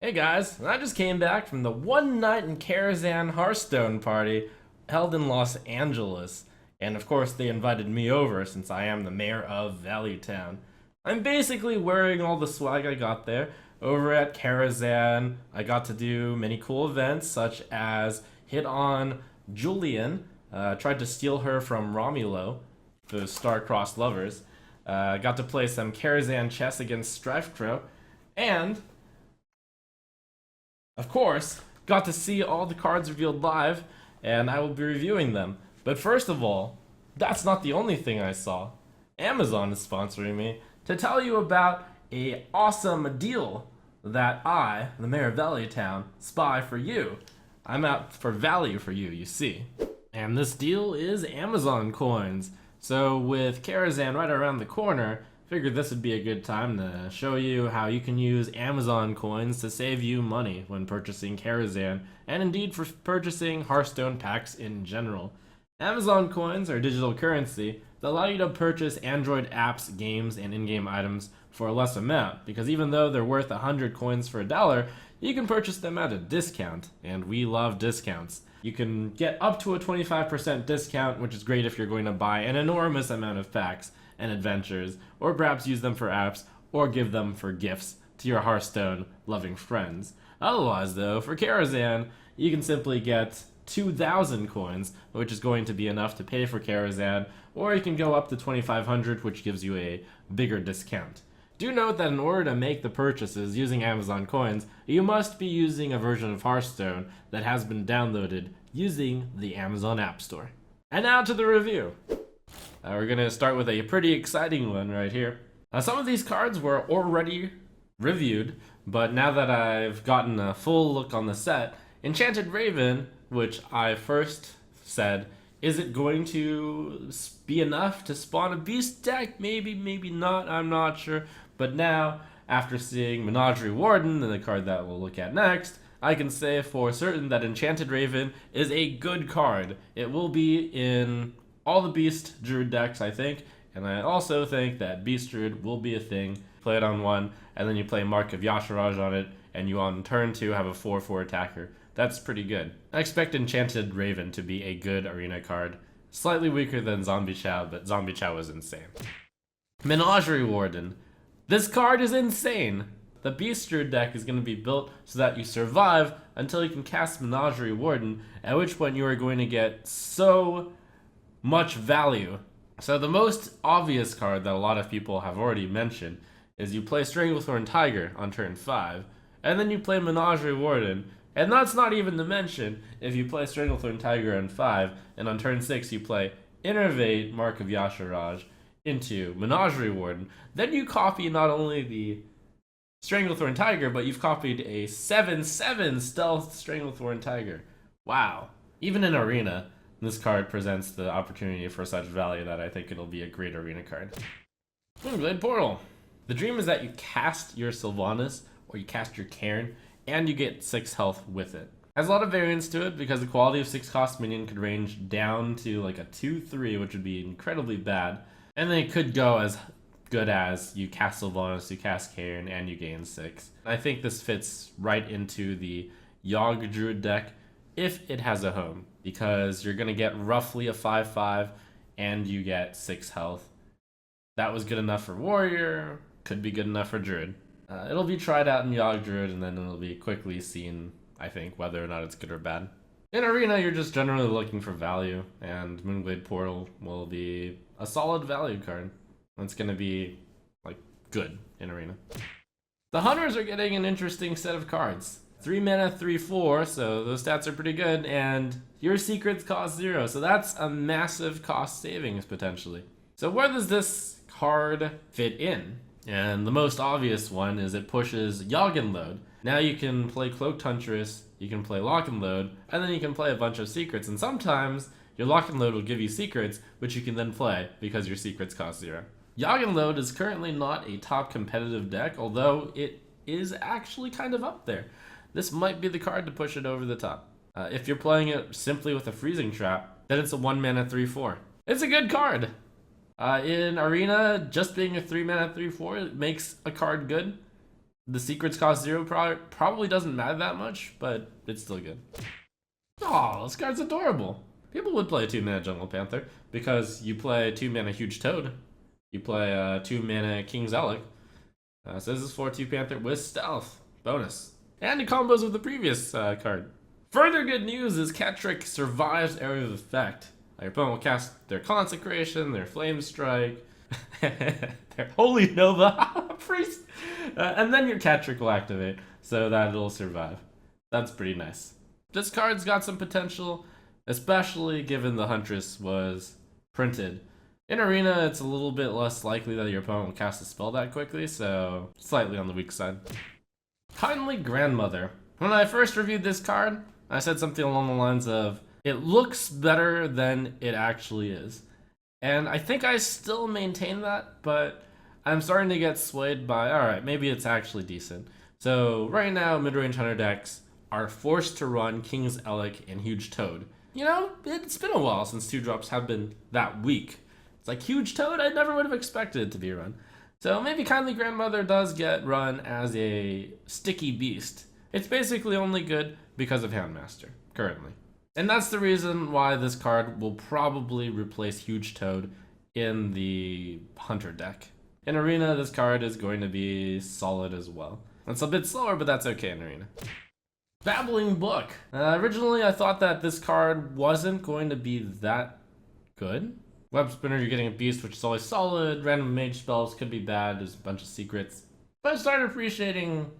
Hey guys, I just came back from the one night in Karazhan Hearthstone party held in Los Angeles. And of course they invited me over since I am the mayor of Valley Town. I'm basically wearing all the swag I got there. Over at Karazhan, I got to do many cool events such as hit on Julian, tried to steal her from Romulo, the star-crossed lovers. Got to play some Karazhan chess against Strifecrow, and of course, got to see all the cards revealed live, and I will be reviewing them. But first of all, that's not the only thing I saw. Amazon is sponsoring me to tell you about a awesome deal that I, the mayor of Valley Town, spy for you. I'm out for value for you, you see. And this deal is Amazon coins. So with Karazhan right around the corner, figured this would be a good time to show you how you can use Amazon coins to save you money when purchasing Karazhan, and indeed for purchasing Hearthstone packs in general. Amazon coins are digital currency that allow you to purchase Android apps, games, and in-game items for a less amount, because even though they're worth 100 coins for $1, you can purchase them at a discount, and we love discounts. You can get up to a 25% discount, which is great if you're going to buy an enormous amount of packs and adventures, or perhaps use them for apps, or give them for gifts to your Hearthstone loving friends. Otherwise though, for Karazhan, you can simply get 2,000 coins, which is going to be enough to pay for Karazhan, or you can go up to 2,500, which gives you a bigger discount. Do note that in order to make the purchases using Amazon coins, you must be using a version of Hearthstone that has been downloaded using the Amazon App Store. And now to the review. We're going to start with a pretty exciting one right here. Some of these cards were already reviewed, but now that I've gotten a full look on the set, Enchanted Raven, which I first said, is it going to be enough to spawn a beast deck? Maybe, maybe not, I'm not sure. But now, after seeing Menagerie Warden, and the card that we'll look at next, I can say for certain that Enchanted Raven is a good card. It will be in all the Beast Druid decks, I think, and I also think that Beast Druid will be a thing. Play it on one, and then you play Mark of Yasharaj on it, and you on turn 2 have a 4/4 attacker. That's pretty good. I expect Enchanted Raven to be a good arena card. Slightly weaker than Zombie Chow, but Zombie Chow was insane. Menagerie Warden. This card is insane! The Beast Druid deck is going to be built so that you survive until you can cast Menagerie Warden, at which point you are going to get so much value. So the most obvious card that a lot of people have already mentioned is you play Stranglethorn Tiger on turn 5, and then you play Menagerie Warden, and that's not even to mention if you play Stranglethorn Tiger on 5, and on turn 6 you play Innervate Mark of Yasharaj into Menagerie Warden, then you copy not only the Stranglethorn Tiger, but you've copied a 7/7 Stealth Stranglethorn Tiger. Wow. Even in Arena, this card presents the opportunity for such value that I think it'll be a great arena card. Moonglade Portal. The dream is that you cast your Sylvanas, or you cast your Cairn, and you get 6 health with it. Has a lot of variance to it because the quality of 6 cost minion could range down to like a 2/3, which would be incredibly bad. And then it could go as good as you cast Sylvanas, you cast Cairn, and you gain 6. I think this fits right into the Yogg Druid deck if it has a home, because you're going to get roughly a 5/5 and you get 6 health. That was good enough for Warrior, could be good enough for Druid. It'll be tried out in Yogg Druid, and then it'll be quickly seen, I think, whether or not it's good or bad. In Arena, you're just generally looking for value, and Moonglade Portal will be a solid value card. It's going to be, like, good in Arena. The Hunters are getting an interesting set of cards. 3 mana, 3/4, so those stats are pretty good, and your secrets cost 0, so that's a massive cost savings, potentially. So where does this card fit in? And the most obvious one is it pushes Yogg and Load. Now you can play Cloaked Huntress, you can play Lock and Load, and then you can play a bunch of secrets, and sometimes your Lock and Load will give you secrets, which you can then play because your secrets cost 0. Yogg and Load is currently not a top competitive deck, although it is actually kind of up there. This might be the card to push it over the top. If you're playing it simply with a Freezing Trap, then it's a 1 mana 3/4. It's a good card! In Arena, just being a 3 mana 3/4 makes a card good. The secrets cost 0 probably doesn't matter that much, but it's still good. Oh, this card's adorable. People would play a 2-mana Jungle Panther because you play 2-mana Huge Toad. You play 2-mana King's Elec. So this is 4-2 Panther with Stealth. Bonus. And it combos with the previous card. Further good news is Ketrick survives Area of Effect. Your opponent will cast their Consecration, their Flame Strike, their Holy Nova, Priest, and then your Ketrick will activate, so that it'll survive. That's pretty nice. This card's got some potential, especially given the Huntress was printed. In Arena, it's a little bit less likely that your opponent will cast a spell that quickly, so slightly on the weak side. Kindly Grandmother. When I first reviewed this card, I said something along the lines of, it looks better than it actually is. And I think I still maintain that, but I'm starting to get swayed by, alright, maybe it's actually decent. So right now, mid-range hunter decks are forced to run King's Elec and Huge Toad. You know, it's been a while since 2-drops have been that weak. It's like Huge Toad, I never would have expected it to be run. So maybe Kindly Grandmother does get run as a sticky beast. It's basically only good because of Handmaster, currently. And that's the reason why this card will probably replace Huge Toad in the Hunter deck. In Arena, this card is going to be solid as well. It's a bit slower, but that's okay in Arena. Babbling Book. Originally, I thought that this card wasn't going to be that good. Web Spinner, you're getting a beast, which is always solid. Random mage spells could be bad. There's a bunch of secrets. But I started appreciating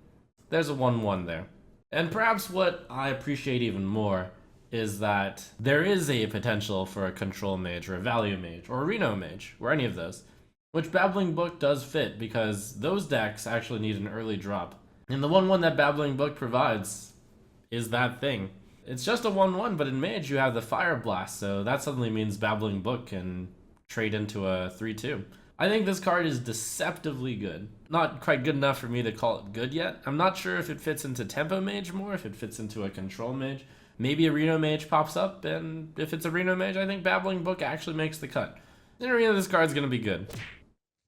there's a 1-1 there. And perhaps what I appreciate even more is that there is a potential for a control mage or a value mage or a Reno mage or any of those, which Babbling Book does fit because those decks actually need an early drop. And the 1-1 that Babbling Book provides is that thing. It's just a 1-1, but in Mage you have the Fire Blast, so that suddenly means Babbling Book can trade into a 3-2. I think this card is deceptively good. Not quite good enough for me to call it good yet. I'm not sure if it fits into Tempo Mage more, if it fits into a Control Mage. Maybe a Reno Mage pops up, and if it's a Reno Mage, I think Babbling Book actually makes the cut. In Arena, this card's gonna be good.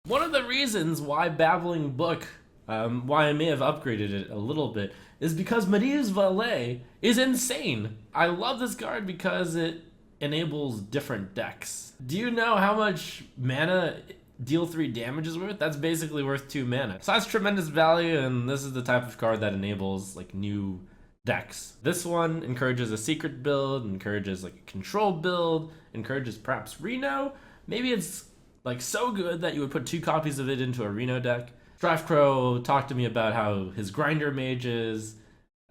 One of the reasons why Babbling Book, why I may have upgraded it a little bit, is because Medivh's Valet is insane. I love this card because it enables different decks. Do you know how much mana deal 3 damage is worth? That's basically worth 2 mana. So that's tremendous value, and this is the type of card that enables like new decks. This one encourages a secret build, encourages like a control build, encourages perhaps Reno. Maybe it's like so good that you would put 2 copies of it into a Reno deck. Strife Crow talked to me about how his grinder mages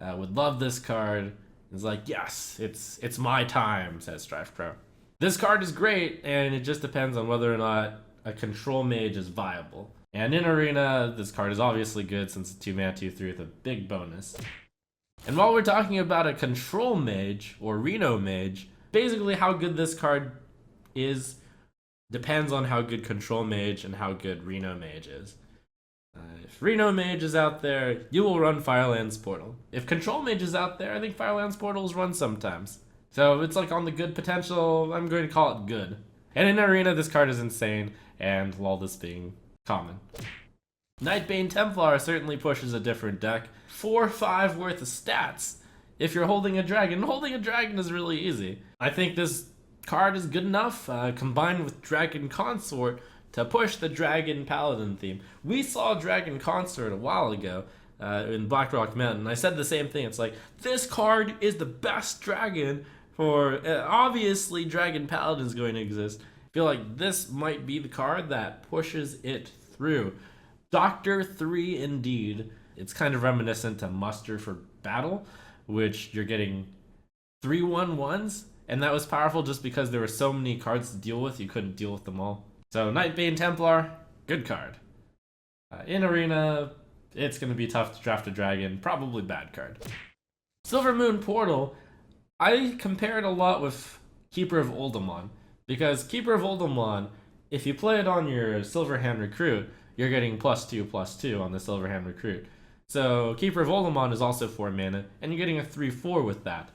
would love this card. He's like, yes, it's my time, says Strife Crow. This card is great, and it just depends on whether or not a control mage is viable. And in Arena, this card is obviously good since it's 2-mana, 2-3 with a big bonus. And while we're talking about a control mage or Reno mage, basically how good this card is depends on how good control mage and how good Reno mage is. If Reno Mage is out there, you will run Firelands Portal. If Control Mage is out there, I think Firelands Portal is run sometimes. So it's like on the good potential, I'm going to call it good. And in Arena, this card is insane, and lol, this being common. Nightbane Templar certainly pushes a different deck. 4-5 worth of stats. If you're holding a dragon is really easy. I think this card is good enough, combined with Dragon Consort, to push the Dragon Paladin theme. We saw Dragon Consort a while ago in Blackrock Mountain. I said the same thing. It's like, this card is the best dragon for... obviously, Dragon Paladin is going to exist. I feel like this might be the card that pushes it through. Doctor 3 indeed. It's kind of reminiscent to Muster for Battle, which you're getting 3/1/1s, and that was powerful just because there were so many cards to deal with, you couldn't deal with them all. So Nightbane Templar, good card. In Arena, it's going to be tough to draft a dragon, probably bad card. Silvermoon Portal, I compare it a lot with Keeper of Oldemon, because Keeper of Oldemon, if you play it on your Silverhand Recruit, you're getting +2/+2 on the Silverhand Recruit. So Keeper of Oldemon is also 4 mana, and you're getting a 3/4 with that.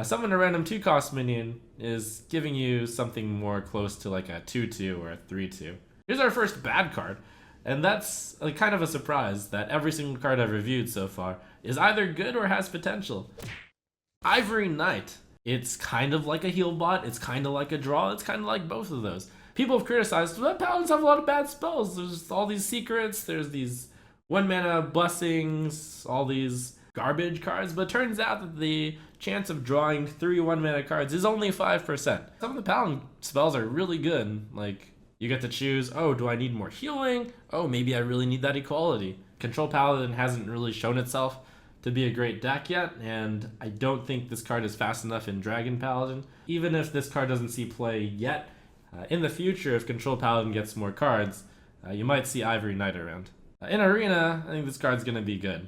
Summon a random 2-cost minion is giving you something more close to like a 2/2 or a 3/2. Here's our first bad card. And that's kind of a surprise that every single card I've reviewed so far is either good or has potential. Ivory Knight. It's kind of like a heal bot, it's kind of like a draw, it's kind of like both of those. People have criticized that Paladins have a lot of bad spells. There's all these secrets, there's these 1-mana blessings, all these garbage cards, but it turns out that the chance of drawing 3 1-mana cards is only 5%. Some of the Paladin spells are really good. Like, you get to choose, oh, do I need more healing? Oh, maybe I really need that equality. Control Paladin hasn't really shown itself to be a great deck yet, and I don't think this card is fast enough in Dragon Paladin. Even if this card doesn't see play yet, in the future, if Control Paladin gets more cards, you might see Ivory Knight around. In Arena, I think this card's going to be good.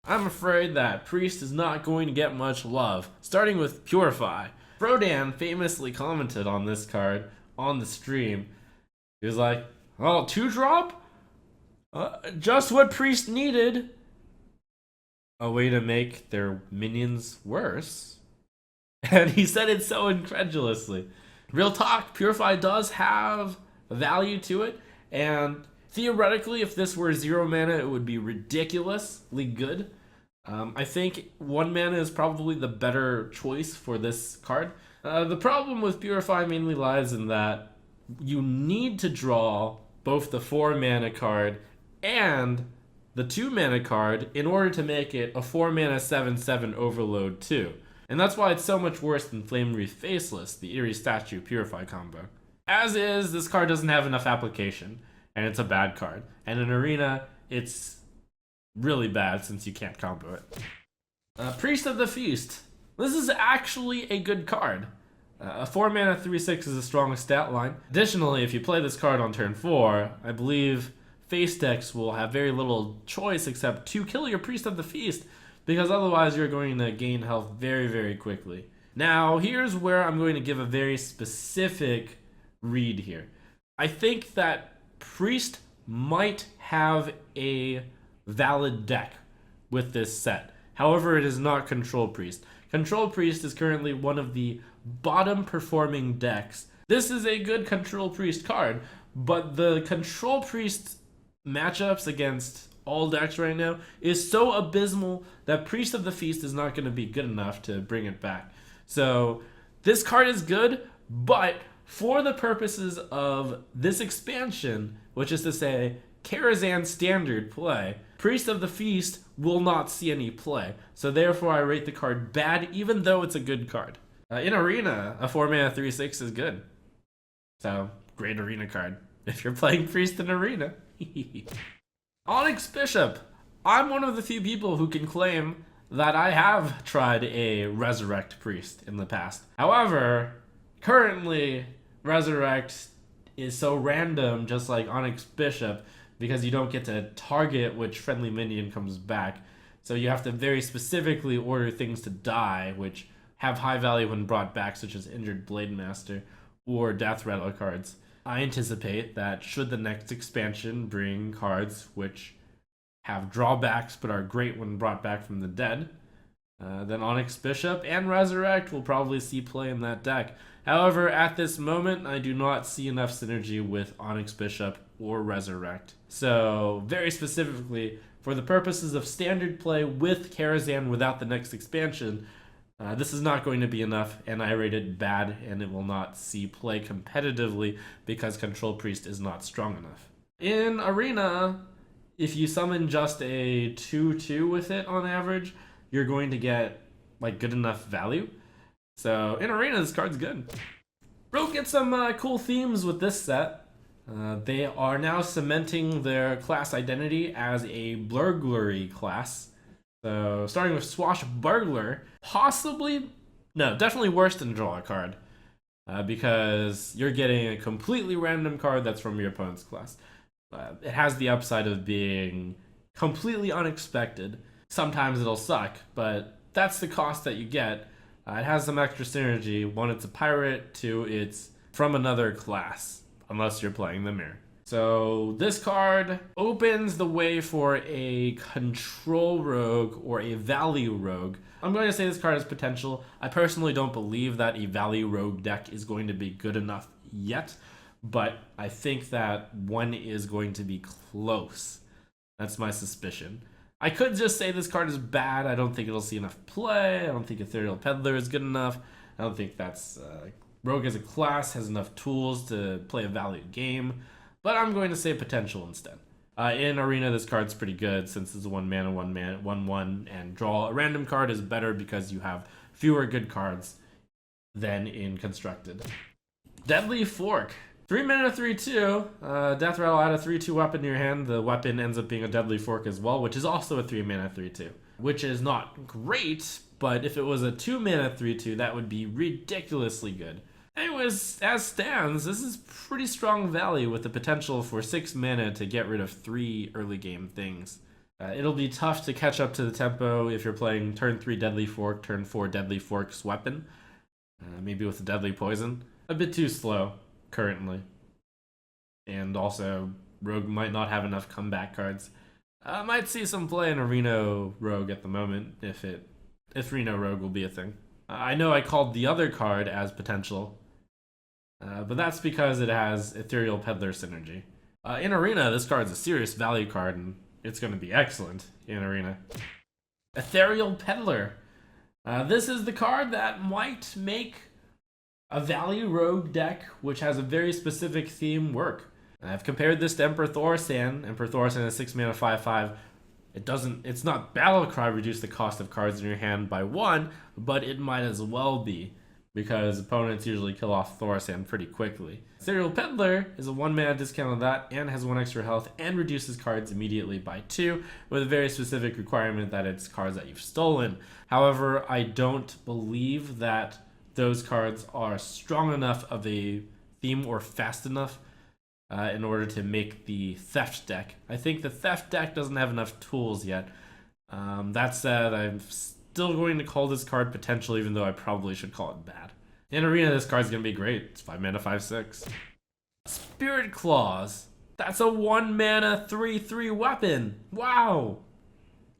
I'm afraid that Priest is not going to get much love, starting with Purify. Frodan famously commented on this card on the stream. He was like, oh, 2-drop? Just what Priest needed. A way to make their minions worse. And he said it so incredulously. Real talk, Purify does have value to it, and theoretically, if this were 0 mana, it would be ridiculously good. I think 1 mana is probably the better choice for this card. The problem with Purify mainly lies in that you need to draw both the 4 mana card and the 2 mana card in order to make it a 4 mana 7/7 overload too. And that's why it's so much worse than Flame Wreath Faceless, the Eerie Statue Purify combo. As is, this card doesn't have enough application, and it's a bad card. And in Arena, it's really bad since you can't combo it. Priest of the Feast. This is actually a good card. A 4 mana 3/6 is the strongest stat line. Additionally, if you play this card on turn 4, I believe face decks will have very little choice except to kill your Priest of the Feast, because otherwise you're going to gain health very, very quickly. Now, here's where I'm going to give a very specific read here. I think that Priest might have a valid deck with this set. However, it is not Control Priest. Control Priest is currently one of the bottom performing decks. This is a good Control Priest card, but the Control Priest matchups against all decks right now is so abysmal that Priest of the Feast is not going to be good enough to bring it back. So this card is good, but for the purposes of this expansion, which is to say Karazhan standard play, Priest of the Feast will not see any play. So therefore I rate the card bad, even though it's a good card. In Arena, a 4 mana 3/6 is good. So, great Arena card if you're playing Priest in Arena. Onyx Bishop. I'm one of the few people who can claim that I have tried a Resurrect Priest in the past. However, currently, Resurrect is so random, just like Onyx Bishop, because you don't get to target which friendly minion comes back. So you have to very specifically order things to die, which have high value when brought back, such as Injured Blademaster or Death Rattle cards. I anticipate that should the next expansion bring cards which have drawbacks but are great when brought back from the dead, then Onyx Bishop and Resurrect will probably see play in that deck. However, at this moment, I do not see enough synergy with Onyx Bishop or Resurrect. So, very specifically, for the purposes of standard play with Karazhan without the next expansion, this is not going to be enough, and I rate it bad, and it will not see play competitively because Control Priest is not strong enough. In Arena, if you summon just a 2/2 with it on average, you're going to get like good enough value. So in Arena, this card's good. Rogue gets some cool themes with this set. They are now cementing their class identity as a burglary class. So starting with Swashburglar, definitely worse than draw a card, because you're getting a completely random card that's from your opponent's class. It has the upside of being completely unexpected. Sometimes it'll suck, but that's the cost that you get. It has some extra synergy. 1, it's a pirate. 2, it's from another class, unless you're playing the mirror. So this card opens the way for a control rogue or a value rogue. I'm going to say this card has potential. I personally don't believe that a value rogue deck is going to be good enough yet, but I think that one is going to be close. That's my suspicion. I could just say this card is bad. I don't think it'll see enough play. I don't think Ethereal Peddler is good enough. I don't think that's Rogue as a class has enough tools to play a valued game. But I'm going to say potential instead. In Arena, this card's pretty good since it's a 1-mana, 1-1, and draw a random card is better because you have fewer good cards than in Constructed. Deadly Fork. 3-mana, 3-2. Death Rattle, add a 3-2 weapon to your hand. The weapon ends up being a Deadly Fork as well, which is also a 3-mana, 3-2. Which is not great, but if it was a 2-mana, 3-2, that would be ridiculously good. Anyways, as stands, this is pretty strong value with the potential for 6 mana to get rid of 3 early game things. It'll be tough to catch up to the tempo if you're playing turn 3 Deadly Fork, turn 4 Deadly Fork's weapon. Maybe with a Deadly Poison. A bit too slow, currently. And also, Rogue might not have enough comeback cards. Might see some play in Arena Rogue at the moment, if Reno Rogue will be a thing. I know I called the other card as potential, but that's because it has Ethereal Peddler synergy. In Arena, this card's a serious value card, and it's going to be excellent in Arena. Ethereal Peddler. This is the card that might make a value rogue deck which has a very specific theme work. I've compared this to Emperor Thaurissan. Emperor Thaurissan is 6 mana 5/5. It's not Battlecry reduce the cost of cards in your hand by 1, but it might as well be, because opponents usually kill off Thaurissan pretty quickly. Ethereal Peddler is a 1-mana discount on that and has 1 extra health and reduces cards immediately by 2, with a very specific requirement that it's cards that you've stolen. However, I don't believe that those cards are strong enough of a theme or fast enough in order to make the theft deck. I think the theft deck doesn't have enough tools yet. That said, I'm still going to call this card potential, even though I probably should call it bad. In Arena, this card's going to be great. It's 5 mana 5/6. Spirit Claws. That's a 1-mana 3/3 weapon. Wow.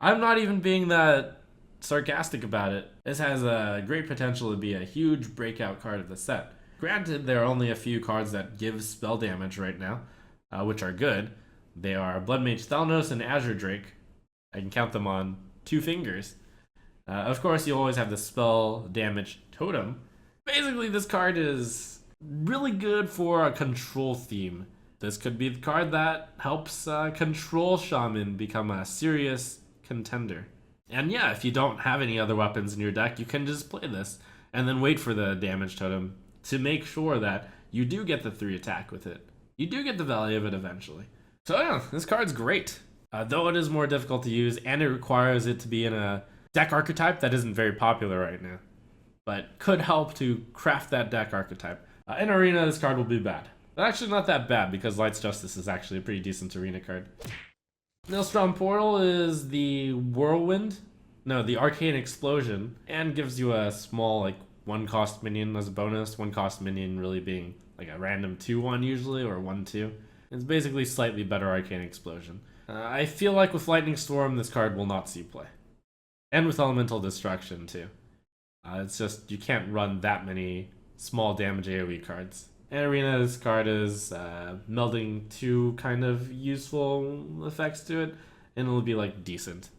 I'm not even being that sarcastic about it. This has a great potential to be a huge breakout card of the set. Granted, there are only a few cards that give spell damage right now, which are good. They are Blood Mage Thalnos and Azure Drake. I can count them on 2 fingers. Of course, you always have the spell damage totem. Basically, this card is really good for a control theme. This could be the card that helps control Shaman become a serious contender. And yeah, if you don't have any other weapons in your deck, you can just play this and then wait for the damage totem to make sure that you do get the 3 attack with it. You do get the value of it eventually. So yeah, this card's great. Though it is more difficult to use and it requires it to be in a deck archetype that isn't very popular right now, but could help to craft that deck archetype. In Arena, this card will be bad. Actually not that bad, because Light's Justice is actually a pretty decent Arena card. Maelstrom Portal is the the Arcane Explosion, and gives you a small 1-cost minion as a bonus. 1-cost minion really being like a random 2/1 usually, or 1/2. It's basically slightly better Arcane Explosion. I feel like with Lightning Storm, this card will not see play. And with Elemental Destruction too. It's just, you can't run that many small damage AoE cards. In Arena, this card is melding 2 kind of useful effects to it, and it'll be decent.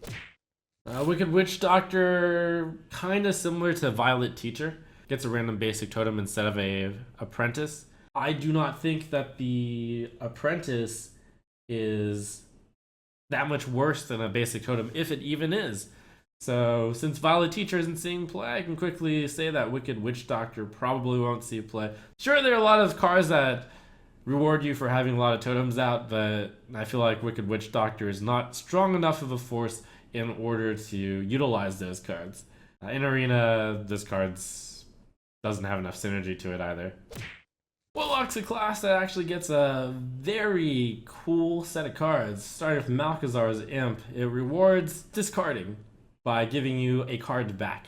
Wicked Witchdoctor, kind of similar to Violet Teacher. Gets a random basic totem instead of a apprentice. I do not think that the apprentice is that much worse than a basic totem, if it even is. So since Violet Teacher isn't seeing play, I can quickly say that Wicked Witchdoctor probably won't see play. Sure, there are a lot of cards that reward you for having a lot of totems out, but I feel like Wicked Witchdoctor is not strong enough of a force in order to utilize those cards. In Arena, this card doesn't have enough synergy to it either. Warlock's a class that actually gets a very cool set of cards. Starting with Malchezaar's Imp, it rewards discarding by giving you a card back.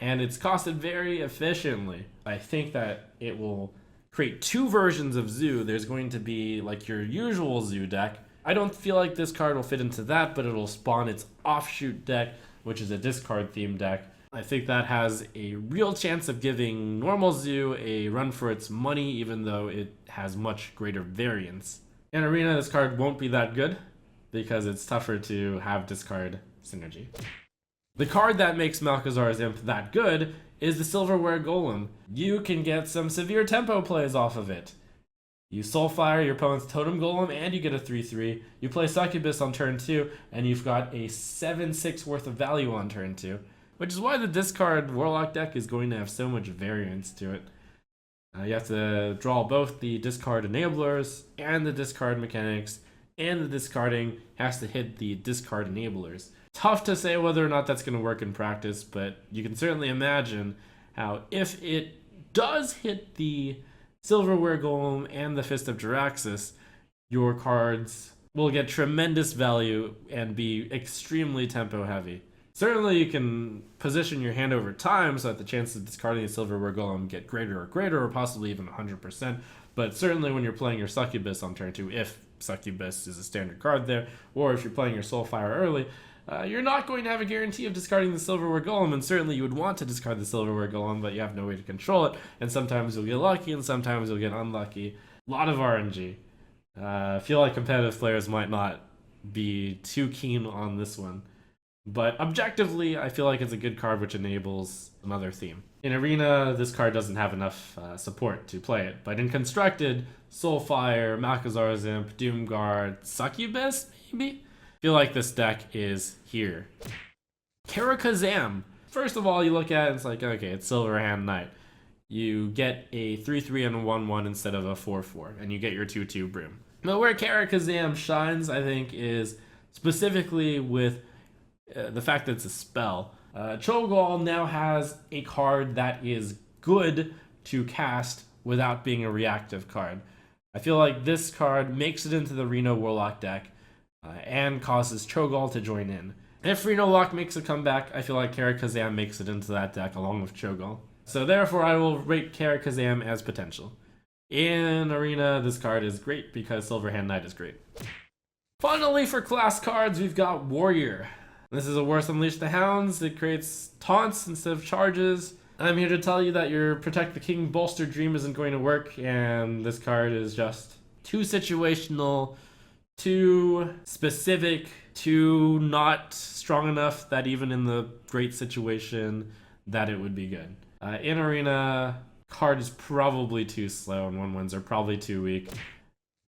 And it's costed very efficiently. I think that it will create 2 versions of Zoo. There's going to be your usual Zoo deck. I don't feel like this card will fit into that, but it'll spawn its offshoot deck, which is a discard themed deck. I think that has a real chance of giving normal Zoo a run for its money, even though it has much greater variance. In Arena, this card won't be that good, because it's tougher to have discard synergy. The card that makes Malchezaar's Imp that good is the Silverware Golem. You can get some severe tempo plays off of it. You Soulfire your opponent's Totem Golem and you get a 3/3. You play Succubus on turn 2 and you've got a 7/6 worth of value on turn 2. Which is why the discard Warlock deck is going to have so much variance to it. You have to draw both the discard enablers and the discard mechanics, and the discarding has to hit the discard enablers. Tough to say whether or not that's going to work in practice, but you can certainly imagine how if it does hit the Silverware Golem and the Fist of Jaraxxus, your cards will get tremendous value and be extremely tempo heavy. Certainly you can position your hand over time so that the chances of discarding the Silverware Golem get greater, or possibly even 100%, but certainly when you're playing your Succubus on turn 2, if Succubus is a standard card there, or if you're playing your Soulfire early, you're not going to have a guarantee of discarding the Silverware Golem, and certainly you would want to discard the Silverware Golem, but you have no way to control it, and sometimes you'll get lucky, and sometimes you'll get unlucky. A lot of RNG. I feel like competitive players might not be too keen on this one, but objectively, I feel like it's a good card which enables another theme. In Arena, this card doesn't have enough support to play it, but in Constructed, Soulfire, Malchezaar's Imp, Doomguard, Succubus, maybe? I feel like this deck is here. Karazhan. First of all, you look at it, it's like, okay, it's Silverhand Knight. You get a 3/3 and a 1/1 instead of a 4/4, and you get your 2/2 Broom. But where Karazhan shines, I think, is specifically with the fact that it's a spell. Cho'Gall now has a card that is good to cast without being a reactive card. I feel like this card makes it into the Reno Warlock deck and causes Cho'Gall to join in. If Reno Lock makes a comeback, I feel like Karazhan makes it into that deck along with Cho'Gall. So therefore, I will rate Karazhan as potential. In Arena, this card is great because Silverhand Knight is great. Finally, for class cards, we've got Warrior. This is a Worse Unleash the Hounds. It creates taunts instead of charges. I'm here to tell you that your Protect the King Bolster Dream isn't going to work, and this card is just too situational, too specific, too not strong enough that even in the great situation that it would be good. In Arena, card is probably too slow and 1/1s are probably too weak.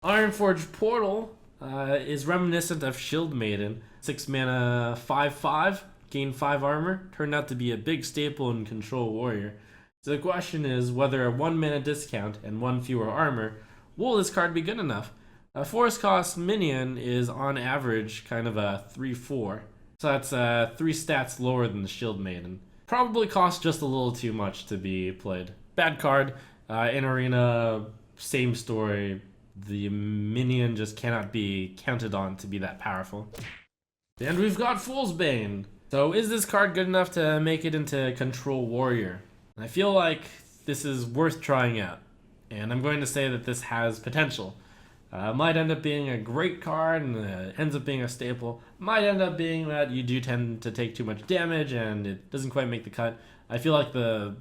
Ironforge Portal is reminiscent of Shield Maiden. 6 mana, 5/5, gain 5 armor. Turned out to be a big staple in Control Warrior. So the question is whether a 1 mana discount and 1 fewer armor, will this card be good enough? A force cost minion is on average kind of a 3/4. So that's 3 stats lower than the Shield Maiden. Probably costs just a little too much to be played. Bad card. In Arena, same story. The minion just cannot be counted on to be that powerful. And we've got Fool's Bane. So is this card good enough to make it into Control Warrior? I feel like this is worth trying out. And I'm going to say that this has potential. Might end up being a great card and ends up being a staple. Might end up being that you do tend to take too much damage and it doesn't quite make the cut. I feel like the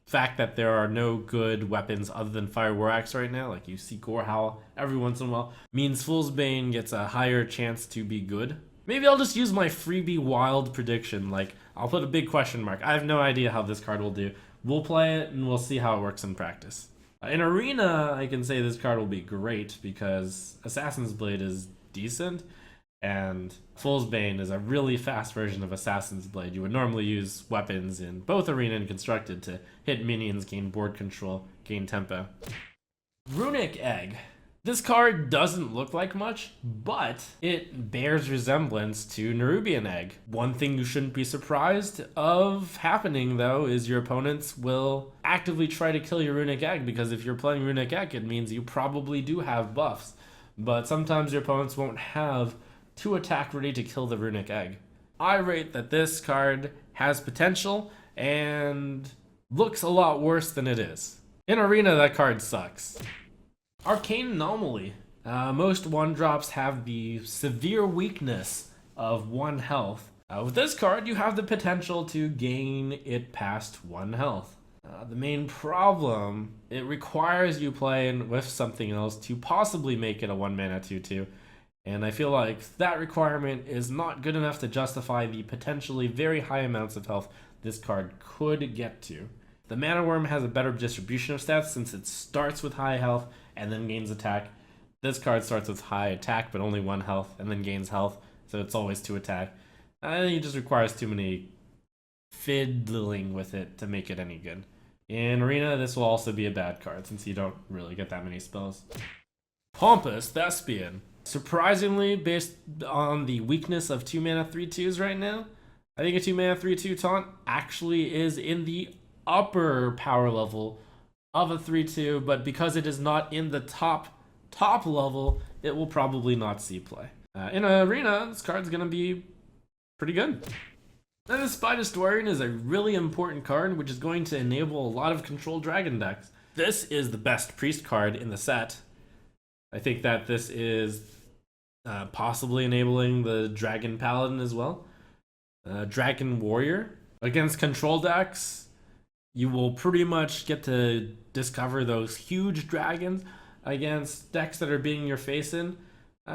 fact that there are no good weapons other than Fire War Axe right now, like you see Gorehowl every once in a while, means Fool's Bane gets a higher chance to be good. Maybe I'll just use my freebie wild prediction, like I'll put a big question mark. I have no idea how this card will do. We'll play it and we'll see how it works in practice. In Arena, I can say this card will be great because Assassin's Blade is decent and Fool's Bane is a really fast version of Assassin's Blade. You would normally use weapons in both Arena and Constructed to hit minions, gain board control, gain tempo. Runic Egg. This card doesn't look like much, but it bears resemblance to Nerubian Egg. One thing you shouldn't be surprised of happening, though, is your opponents will actively try to kill your Runic Egg, because if you're playing Runic Egg, it means you probably do have buffs. But sometimes your opponents won't have 2 attack ready to kill the Runic Egg. I rate that this card has potential and looks a lot worse than it is. In Arena, that card sucks. Arcane Anomaly. Most 1-drops have the severe weakness of 1 health. With this card, you have the potential to gain it past 1 health. The main problem, it requires you playing with something else to possibly make it a 1 mana 2/2. And I feel like that requirement is not good enough to justify the potentially very high amounts of health this card could get to. The Mana Worm has a better distribution of stats since it starts with high health and then gains attack. This card starts with high attack but only 1 health and then gains health, so it's always 2 attack. I think it just requires too many fiddling with it to make it any good. In Arena, this will also be a bad card since you don't really get that many spells. Pompous Thespian. Surprisingly, based on the weakness of 2 mana 3/2s right now, I think a 2 mana 3/2 taunt actually is in the upper power level of a 3/2, but because it is not in the top level, it will probably not see play. In Arena, this card's gonna be pretty good. Netherspite Historian is a really important card, which is going to enable a lot of controlled dragon decks. This is the best priest card in the set. I think that this is possibly enabling the dragon paladin as well. Dragon warrior. Against control decks, you will pretty much get to discover those huge dragons. Against decks that are beating your face in,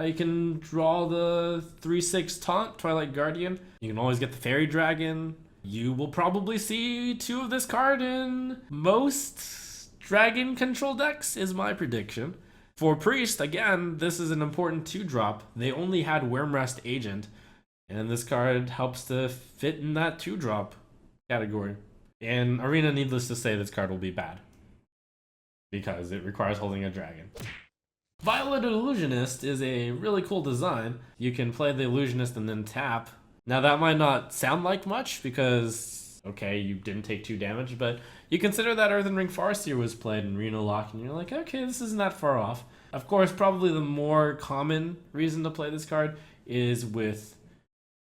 you can draw the 3/6 taunt, Twilight Guardian. You can always get the Fairy Dragon. You will probably see 2 of this card in most dragon control decks, is my prediction. For Priest, again, this is an important 2-drop. They only had Wormrest Agent, and this card helps to fit in that 2-drop category. In Arena, needless to say, this card will be bad because it requires holding a dragon. Violet Illusionist is a really cool design. You can play the Illusionist and then tap. Now that might not sound like much because, okay, you didn't take 2 damage, but you consider that Earthen Ring Farseer was played in Reno Lock and you're like, okay, this isn't that far off. Of course, probably the more common reason to play this card is with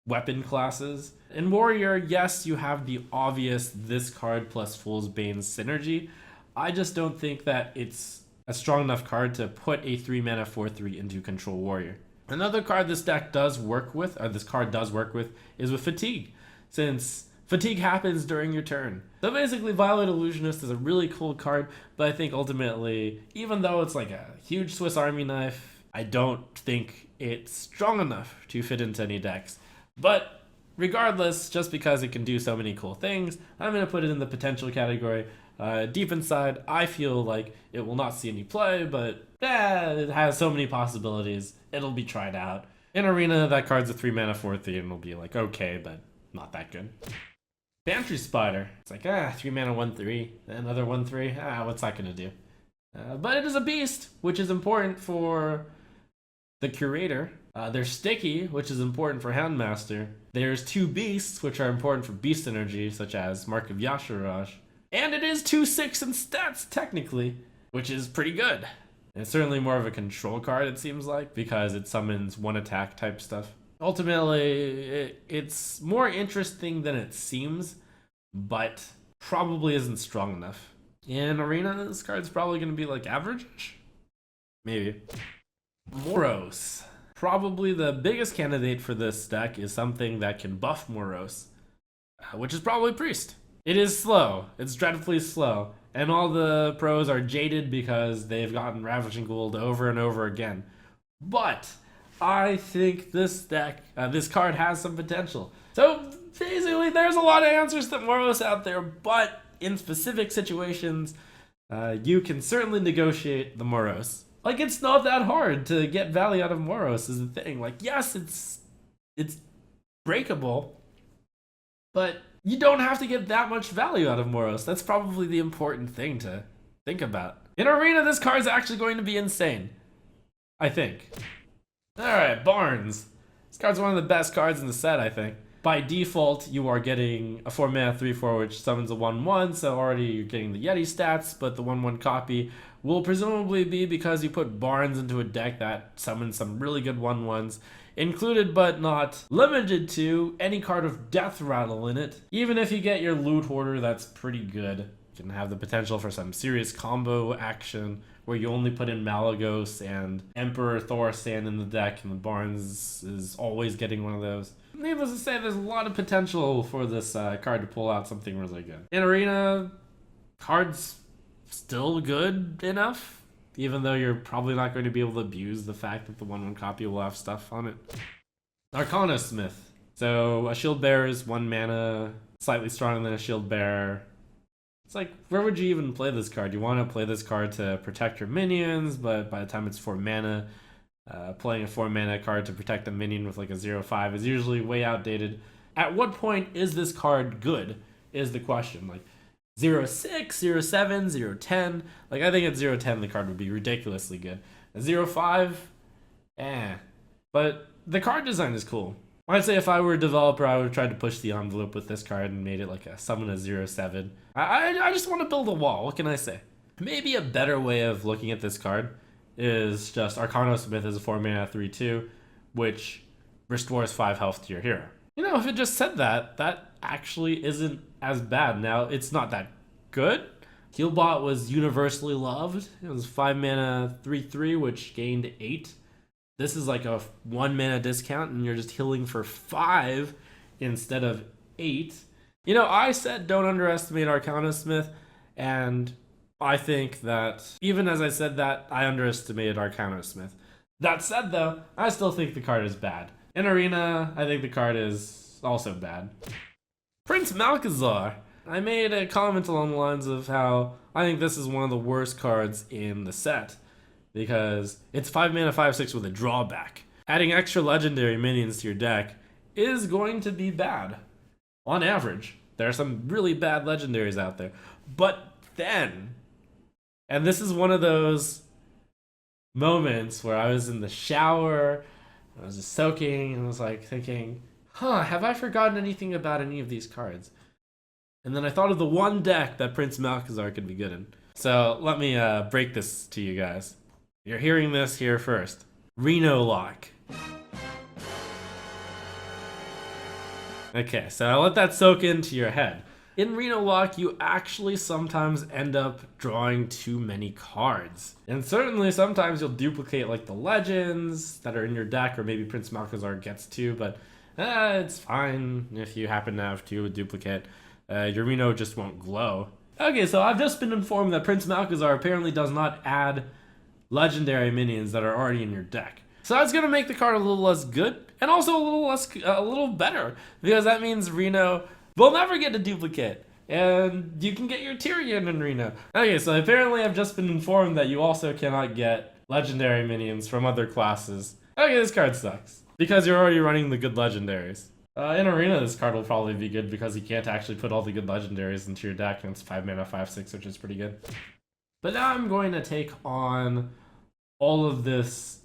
weapon classes. In Warrior, yes, you have the obvious this card plus Fool's Bane synergy. I just don't think that it's a strong enough card to put a 3 mana 4/3 into Control Warrior. Another card this deck does work with, or this card does work with, is with Fatigue, since Fatigue happens during your turn. So basically, Violet Illusionist is a really cool card, but I think ultimately, even though it's like a huge Swiss Army knife, I don't think it's strong enough to fit into any decks. But regardless, just because it can do so many cool things, I'm going to put it in the potential category. Deep inside, I feel like it will not see any play, but it has so many possibilities. It'll be tried out. In Arena, that card's a 3 mana 4/3 and it'll be like, okay, but not that good. Bantry Spider. It's like, 3 mana 1/3, another 1/3. What's that gonna do? But it is a beast, which is important for the Curator. There's Sticky, which is important for Houndmaster. There's 2 beasts, which are important for beast energy, such as Mark of Yasharash. And it is 2/6 in stats, technically, which is pretty good. It's certainly more of a control card, it seems like, because it summons 1 attack type stuff. Ultimately, it's more interesting than it seems, but probably isn't strong enough. In Arena, this card's probably going to be like average-ish? Maybe. Moros. Probably the biggest candidate for this deck is something that can buff Moros, which is probably Priest. It is slow. It's dreadfully slow. And all the pros are jaded because they've gotten Ravaging Gold over and over again. But I think this deck, this card has some potential. So basically, there's a lot of answers to Moros out there, but in specific situations, you can certainly negotiate the Moros. Like, it's not that hard to get value out of Moros is the thing. Like, yes, it's breakable, but you don't have to get that much value out of Moros. That's probably the important thing to think about. In Arena, this card's actually going to be insane. I think. Alright, Barnes. This card's one of the best cards in the set, I think. By default, you are getting a 4 mana 3/4 which summons a 1/1, so already you're getting the Yeti stats, but the 1/1 copy will presumably be because you put Barnes into a deck that summons some really good 1/1s, included but not limited to any card of Death Rattle in it. Even if you get your Loot Hoarder, that's pretty good. You can have the potential for some serious combo action where you only put in Malagos and Emperor Thorsan in the deck, and the Barnes is always getting one of those. Needless to say, there's a lot of potential for this card to pull out something really good. In Arena, card's still good enough, even though you're probably not going to be able to abuse the fact that the 1/1 copy will have stuff on it. Arcane Smith. So a shield bearer is 1 mana, slightly stronger than a shield bearer. It's like, where would you even play this card? You want to play this card to protect your minions, but by the time it's 4 mana, playing a 4 mana card to protect a minion with like a 0/5 is usually way outdated. At what point is this card good is the question. Like 0/6, 0/7, 0/10. Like I think at 0/10 the card would be ridiculously good. At 0/5, but the card design is cool. I'd say if I were a developer, I would have tried to push the envelope with this card and made it like a summon a 0/7. I just want to build a wall. What can I say? Maybe a better way of looking at this card is just Arcane Smith is a 4 mana 3/2, which restores 5 health to your hero. You know, if it just said that, that actually isn't as bad. Now, it's not that good. Healbot was universally loved. It was 5 mana 3/3, which gained 8. This is like a 1 mana discount, and you're just healing for 5 instead of 8. You know, I said don't underestimate Arcane Smith, and I think that even as I said that, I underestimated Arcane Smith. That said, though, I still think the card is bad. In Arena, I think the card is also bad. Prince Malchezaar. I made a comment along the lines of how I think this is one of the worst cards in the set, because it's 5 mana 5/6 with a drawback. Adding extra legendary minions to your deck is going to be bad. On average. There are some really bad legendaries out there. But then, and this is one of those moments where I was in the shower, I was just soaking, and I was like thinking, have I forgotten anything about any of these cards? And then I thought of the one deck that Prince Malchezaar could be good in. So let me break this to you guys. You're hearing this here first. Runic. Okay, so I'll let that soak into your head. In Runic, you actually sometimes end up drawing too many cards. And certainly sometimes you'll duplicate like the legends that are in your deck, or maybe Prince Malchezaar gets 2, but it's fine if you happen to have 2 with duplicate. Your Reno just won't glow. Okay, so I've just been informed that Prince Malchezaar apparently does not add legendary minions that are already in your deck. So that's gonna make the card a little less good, and also a little better, because that means Reno will never get a duplicate, and you can get your Tyrion in Reno. Okay, so apparently I've just been informed that you also cannot get legendary minions from other classes. Okay, this card sucks, because you're already running the good legendaries. In Arena, this card will probably be good because you can't actually put all the good legendaries into your deck, and it's 5 mana 5/6, which is pretty good. But now I'm going to take on all of this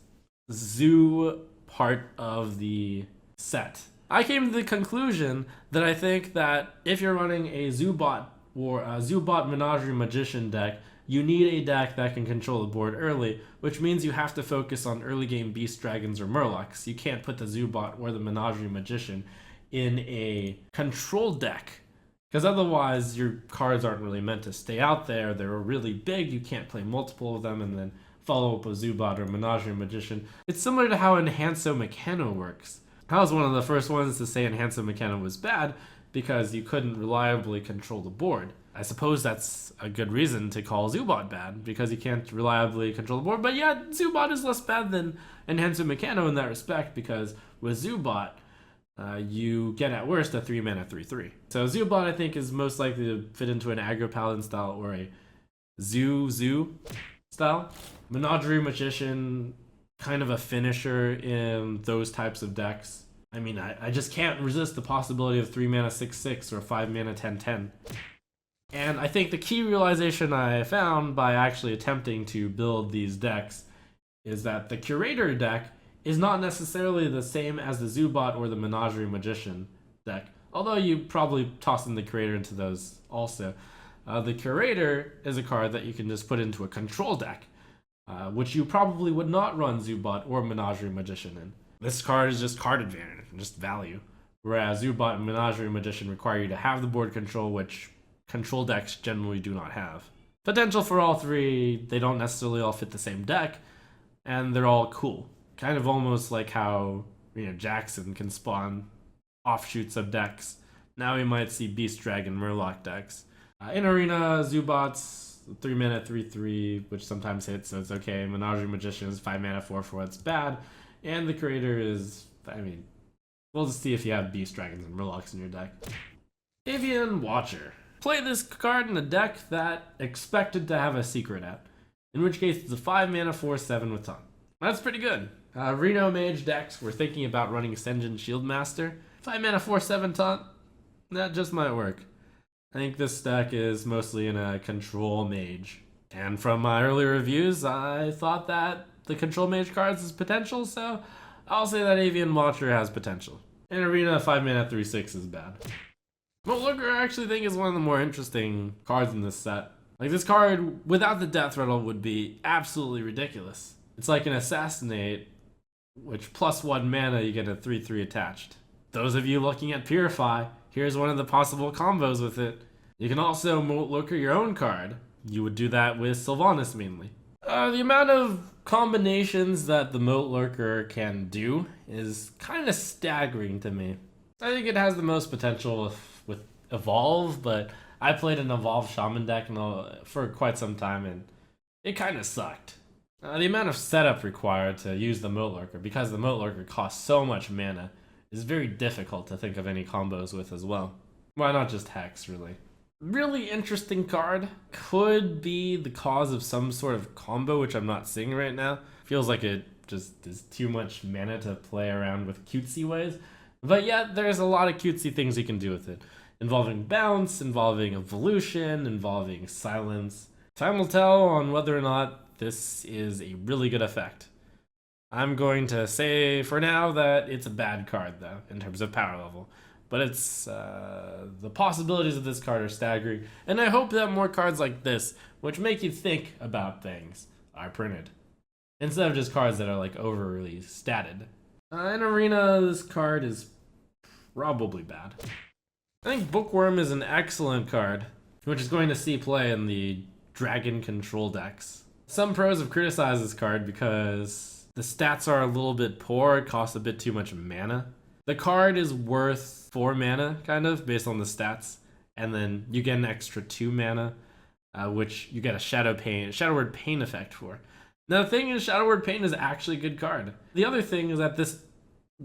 zoo part of the set. I came to the conclusion that I think that if you're running a Zoobot or a Zoobot Menagerie Magician deck, you need a deck that can control the board early, which means you have to focus on early game Beast Dragons or Murlocs. You can't put the Zoobot or the Menagerie Magician in a control deck, because otherwise your cards aren't really meant to stay out there. They're really big, you can't play multiple of them and then follow up a Zoobot or Menagerie Magician. It's similar to how Enhanso Mechano works. I was one of the first ones to say Enhanso Mechano was bad because you couldn't reliably control the board. I suppose that's a good reason to call Zoobot bad, because you can't reliably control the board. But yeah, Zoobot is less bad than Enhanso Mechano in that respect, because with Zoobot, you get at worst a 3 mana 3/3. So Zoobot, I think, is most likely to fit into an aggro paladin style or a zoo style. Menagerie Magician, kind of a finisher in those types of decks. I mean, I just can't resist the possibility of 3 mana 6/6 or 5 mana 10/10. And I think the key realization I found by actually attempting to build these decks is that the Curator deck is not necessarily the same as the Zoobot or the Menagerie Magician deck, although you probably toss in the Curator into those also. The Curator is a card that you can just put into a control deck, which you probably would not run Zoobot or Menagerie Magician in. This card is just card advantage, just value. Whereas Zoobot and Menagerie Magician require you to have the board control, which control decks generally do not have. Potential for all three, they don't necessarily all fit the same deck, and they're all cool. Kind of almost like how, Jackson can spawn offshoots of decks. Now we might see Beast Dragon, Murloc decks. In Arena, Zubot's 3 mana 3/3, which sometimes hits, so it's okay. Menagerie Magician is 5 mana 4/4, it's bad. And the Creator is, I mean, we'll just see if you have Beast Dragons and Murlocs in your deck. Avian Watcher. Play this card in a deck that expected to have a secret at, in which case it's a 5 mana 4/7 with Taunt. That's pretty good. Reno Mage decks were thinking about running Sen'jin Shieldmaster. 5 mana 4/7 Taunt, that just might work. I think this deck is mostly in a Control Mage. And from my earlier reviews, I thought that the Control Mage cards is potential, so I'll say that Avian Watcher has potential. In Arena, 5 mana 3/6 is bad. Moonglade I actually think is one of the more interesting cards in this set. Like, this card, without the Death Rattle, would be absolutely ridiculous. It's like an Assassinate, which +1 mana, you get a 3/3 attached. Those of you looking at Purify, here's one of the possible combos with it. You can also Moonglade your own card. You would do that with Sylvanas mainly. The amount of combinations that the Moonglade can do is kind of staggering to me. I think it has the most potential with Evolve, but I played an Evolve Shaman deck for quite some time, and it kind of sucked. The amount of setup required to use the Moonglade, because the Moonglade costs so much mana, is very difficult to think of any combos with as well. Why not just Hex, really? Really interesting card. Could be the cause of some sort of combo, which I'm not seeing right now. Feels like it just is too much mana to play around with cutesy ways. But yeah, there's a lot of cutesy things you can do with it. Involving bounce, involving evolution, involving silence. Time will tell on whether or not this is a really good effect. I'm going to say for now that it's a bad card though, in terms of power level. But it's, the possibilities of this card are staggering, and I hope that more cards like this, which make you think about things, are printed. Instead of just cards that are like overly statted. In Arena, this card is probably bad. I think Bookworm is an excellent card, which is going to see play in the Dragon control decks. Some pros have criticized this card because the stats are a little bit poor, it costs a bit too much mana. The card is worth 4 mana, kind of, based on the stats, and then you get an extra 2 mana, which you get a Shadowward Pain effect for. Now the thing is, Shadowward Pain is actually a good card. The other thing is that this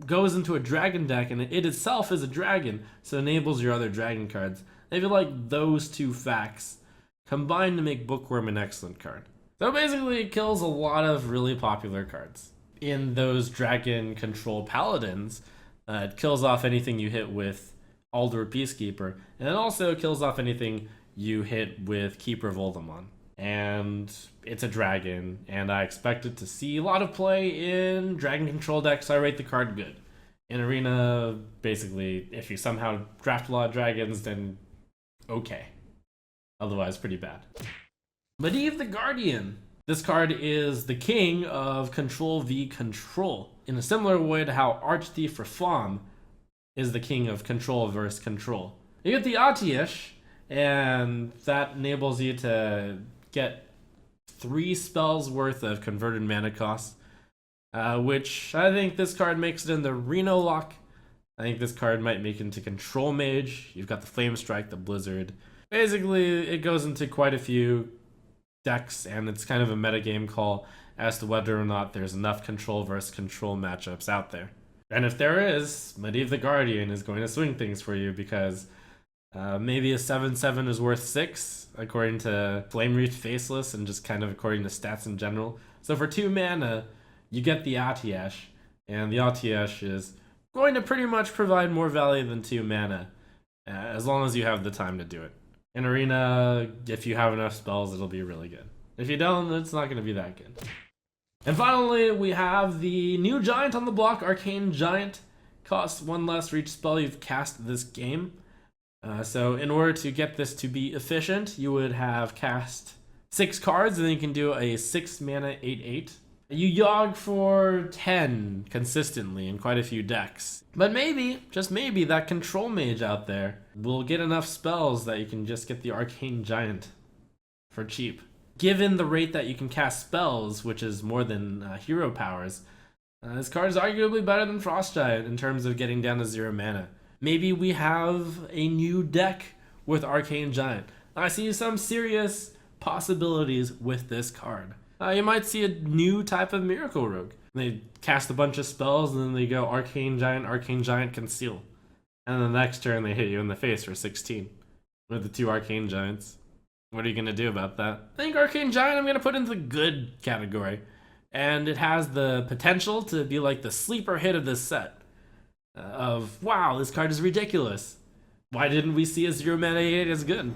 goes into a dragon deck, and it itself is a dragon, so it enables your other dragon cards. I feel like those two facts combine to make Bookworm an excellent card. So basically it kills a lot of really popular cards. In those dragon control paladins, it kills off anything you hit with Alder Peacekeeper, and it also kills off anything you hit with Keeper of Oldemon. And it's a dragon, and I expect it to see a lot of play in dragon control decks, so I rate the card good. In Arena, basically, if you somehow draft a lot of dragons, then okay. Otherwise, pretty bad. Medivh the Guardian. This card is the king of Control v Control, in a similar way to how Archthief Reform is the king of Control versus Control. You get the Atiyesh, and that enables you to get 3 spells worth of converted mana costs, which I think this card makes it in the Reno lock. I think this card might make it into Control Mage. You've got the Flame Strike, the Blizzard. Basically, it goes into quite a few decks, and it's kind of a metagame call as to whether or not there's enough control versus control matchups out there. And if there is, Medivh the Guardian is going to swing things for you, because maybe a 7/7 is worth 6, according to Flame Wreath Faceless, and just kind of according to stats in general. So for 2 mana, you get the Atiyesh, and the Atiyesh is going to pretty much provide more value than 2 mana, as long as you have the time to do it. In Arena, if you have enough spells, it'll be really good. If you don't, it's not going to be that good. And finally, we have the new giant on the block, Arcane Giant. Costs 1 less for each spell you've cast this game. So in order to get this to be efficient, you would have cast 6 cards, and then you can do a 6 mana 8/8. You Yogg for 10 consistently in quite a few decks. But maybe, just maybe, that Control Mage out there will get enough spells that you can just get the Arcane Giant for cheap. Given the rate that you can cast spells, which is more than hero powers, this card is arguably better than Frost Giant in terms of getting down to 0 mana. Maybe we have a new deck with Arcane Giant. I see some serious possibilities with this card. You might see a new type of Miracle Rogue. They cast a bunch of spells and then they go Arcane Giant, Conceal. And then the next turn they hit you in the face for 16 with the 2 Arcane Giants. What are you going to do about that? I think Arcane Giant I'm going to put into the good category. And it has the potential to be like the sleeper hit of this set. Wow, this card is ridiculous. Why didn't we see a 0 mana 8 as good?